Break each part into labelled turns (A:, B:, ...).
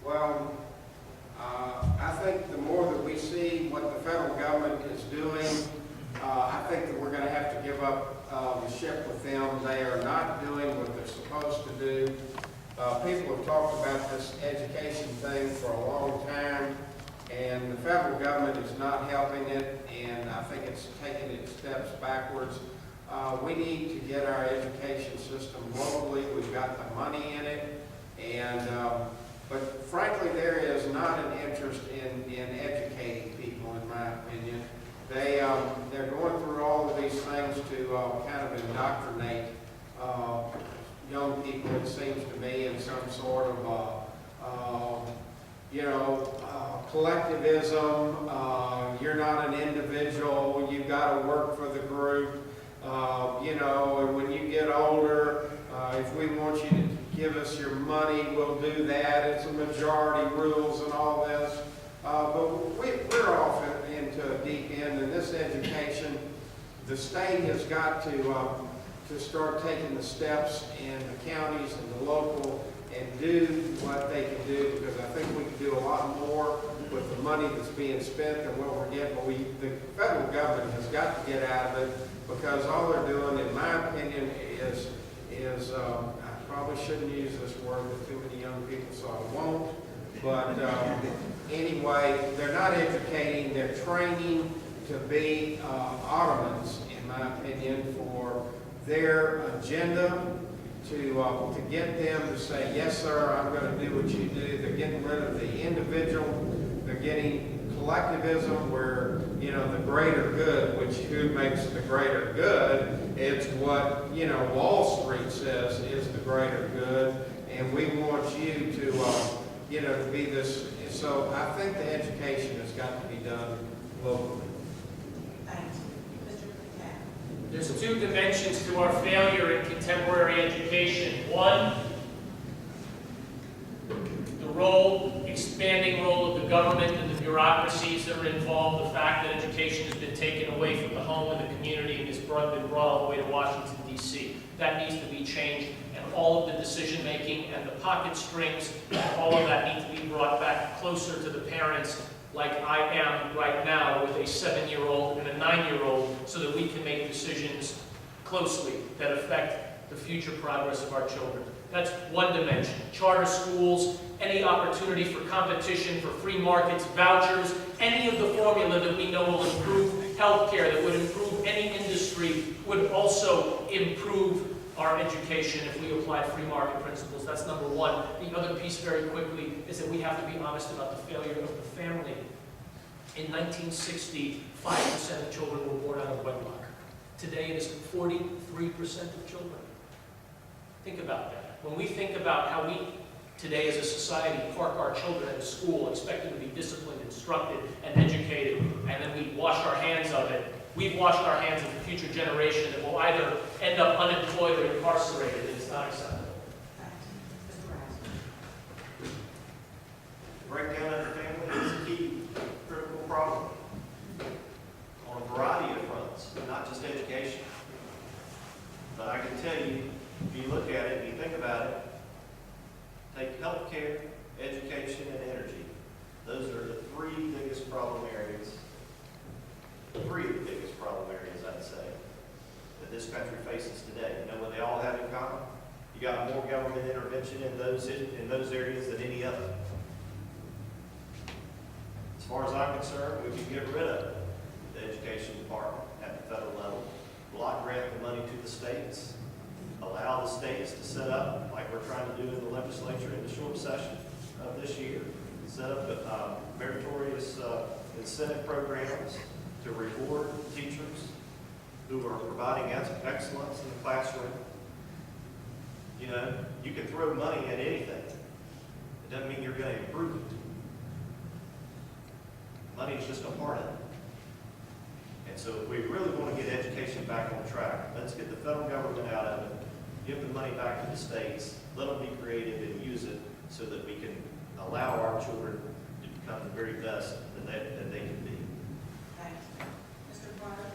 A: Well, I think the more that we see what the federal government is doing, I think that we're going to have to give up the ship with them. They are not doing what they're supposed to do. People have talked about this education thing for a long time, and the federal government is not helping it, and I think it's taking its steps backwards. We need to get our education system globally. We've got the money in it, and but frankly, there is not an interest in educating people, in my opinion. They're going through all of these things to kind of indoctrinate young people, it seems to me, in some sort of collectivism. You're not an individual. You've got to work for the group. And when you get older, if we want you to give us your money, we'll do that. It's a majority rules and all this. But we're off into a deep end in this education. The state has got to start taking the steps in the counties and the local and do what they can do, because I think we can do a lot more with the money that's being spent than what we're getting. But the federal government has got to get out of it, because all they're doing, in my opinion, is I probably shouldn't use this word with too many young people, so I won't. But anyway, they're not educating, they're training to be Ottomans, in my opinion, for their agenda, to get them to say, yes, sir, I'm going to do what you do. They're getting rid of the individual. They're getting collectivism, where, the greater good, which who makes the greater good? It's what, Wall Street says is the greater good. And we want you to be this. So I think the education has got to be done locally.
B: Thank you. Mr. McCann.
C: There's two dimensions to our failure in contemporary education. One, the expanding role of the government and the bureaucracies that are involved, the fact that education has been taken away from the home and the community and has been brought all the way to Washington, D.C. That needs to be changed, and all of the decision-making and the pocket strings, all of that needs to be brought back closer to the parents, like I am right now with a 7-year-old and a 9-year-old, so that we can make decisions closely that affect the future progress of our children. That's one dimension. Charter schools, any opportunity for competition, for free markets, vouchers, any of the formula that we know will improve healthcare, that would improve any industry, would also improve our education if we applied free market principles. That's number one. The other piece, very quickly, is that we have to be honest about the failure of the family. In 1960, 5% of children were born out of wedlock. Today, it is 43% of children. Think about that. When we think about how we, today as a society, park our children at school, expect them to be disciplined, instructed, and educated, and then we wash our hands of it, we've washed our hands of the future generation that will either end up unemployed or incarcerated, and it's not acceptable.
D: Breakdown of the family is a key critical problem on a variety of fronts, not just education. But I can tell you, if you look at it and you think about it, take healthcare, education, and energy. Those are the three biggest problem areas, I'd say, that this country faces today. You know what they all have in common? You got more government intervention in those areas than any other. As far as I'm concerned, we can get rid of the education department at the federal level, block grant the money to the states, allow the states to set up, like we're trying to do in the legislature in the short session of this year, set up meritorious incentive programs to reward teachers who are providing excellence in the classroom. You can throw money at anything. It doesn't mean you're going to improve it. Money is just a part of it. And so if we really want to get education back on track, let's get the federal government out of it, give the money back to the states, let them be creative and use it so that we can allow our children to become the very best that they can be.
B: Thank you. Mr. Carter,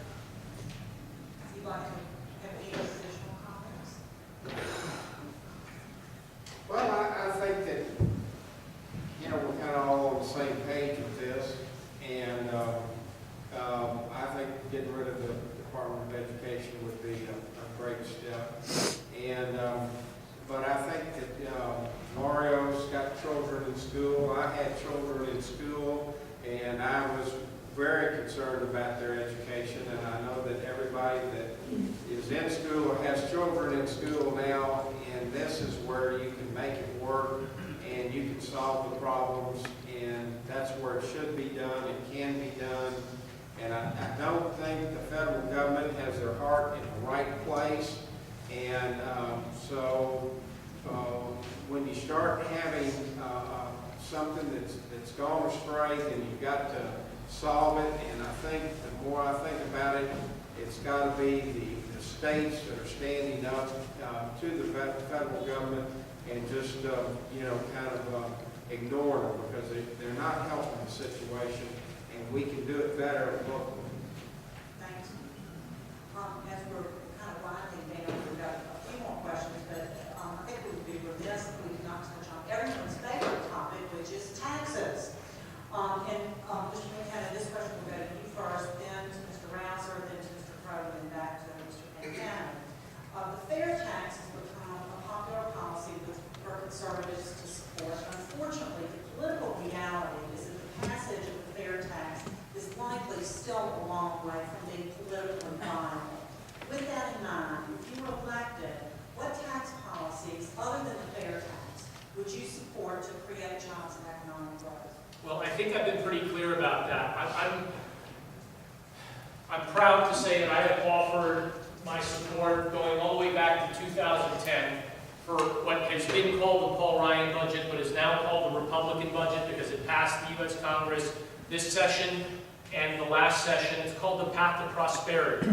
B: if you'd like to have any additional comments?
A: Well, I think that, in school. I had children in school, and I was very concerned about their education, and I know that everybody that is in school or has children in school now, and this is where you can make it work, and you can solve the problems, and that's where it should be done, it can be done. And I don't think the federal government has their heart in the right place. And when you start having something that's gone astray, then you've got to solve it. And I think the more I think about it, it's got to be the states that are standing up to the federal government and just kind of ignore them, because they're not helping the situation. And we can do it better locally.
B: Thanks. As we're kind of winding down, we've got a few more questions, but I think we would be remiss if we did not touch on everyone's favorite topic, which is taxes. Mr. McKenna, this question will go to you first, then to Mr. Rouser, then to Mr. Crowe, and then back to Mr. McKenna. The fair tax has become a popular policy for conservatives to support. Unfortunately, the political reality is that the passage of the fair tax is likely still a long way from being politically viable. With that in mind, if you were elected, what tax policies, other than the fair tax, would you support to create jobs and economic growth?
C: Well, I think I've been pretty clear about that. I'm proud to say that I have offered my support going all the way back to 2010 for what has been called the Paul Ryan budget, but is now called the Republican budget because it passed the U.S. Congress this session and the last session. It's called the Path to Prosperity.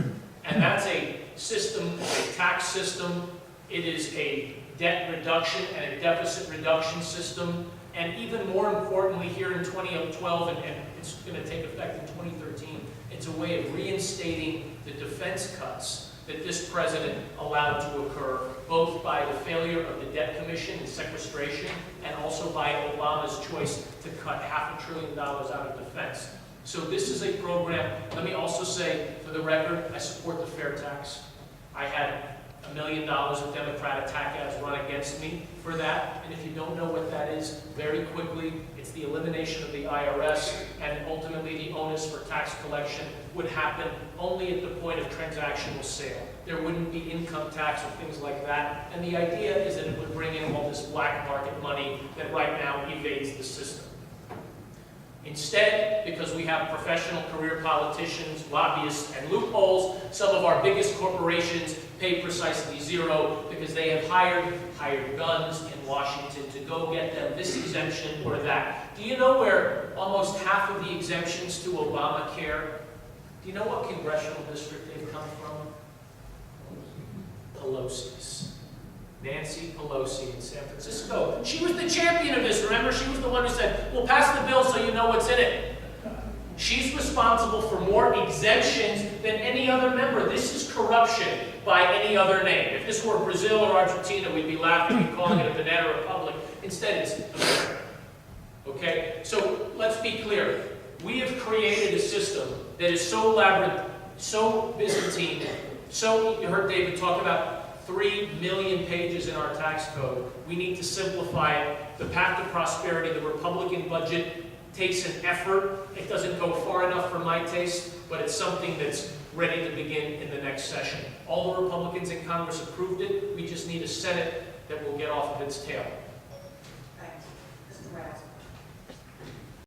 C: And that's a system, a tax system. It is a debt reduction and a deficit reduction system. And even more importantly, here in 2012, and it's going to take effect in 2013, it's a way of reinstating the defense cuts that this president allowed to occur, both by the failure of the debt commission and sequestration, and also by Obama's choice to cut $500 billion out of defense. So this is a program. Let me also say, for the record, I support the fair tax. I had $1 million of Democrat attack ads run against me for that. And if you don't know what that is, very quickly, it's the elimination of the IRS, and ultimately the onus for tax collection would happen only at the point of transactional sale. There wouldn't be income tax or things like that. And the idea is that it would bring in all this black market money that right now evades the system. Instead, because we have professional career politicians, lobbyists, and loopholes, some of our biggest corporations pay precisely zero because they have hired guns in Washington to go get them this exemption or that. Do you know where almost half of the exemptions to Obamacare, do you know what congressional district they've come from? Pelosi's. Nancy Pelosi in San Francisco. She was the champion of this, remember? She was the one who said, we'll pass the bill so you know what's in it. She's responsible for more exemptions than any other member. This is corruption by any other name. If this were Brazil or Argentina, we'd be laughing and calling it a banana republic. Instead, it's America. Okay? So let's be clear. We have created a system that is so elaborate, so Byzantine, so, you heard David talk about 3 million pages in our tax code. We need to simplify it. The Path to Prosperity, the Republican budget, takes an effort. It doesn't go far enough for my taste, but it's something that's ready to begin in the next session. All the Republicans in Congress approved it. We just need a Senate that will get off of its tail.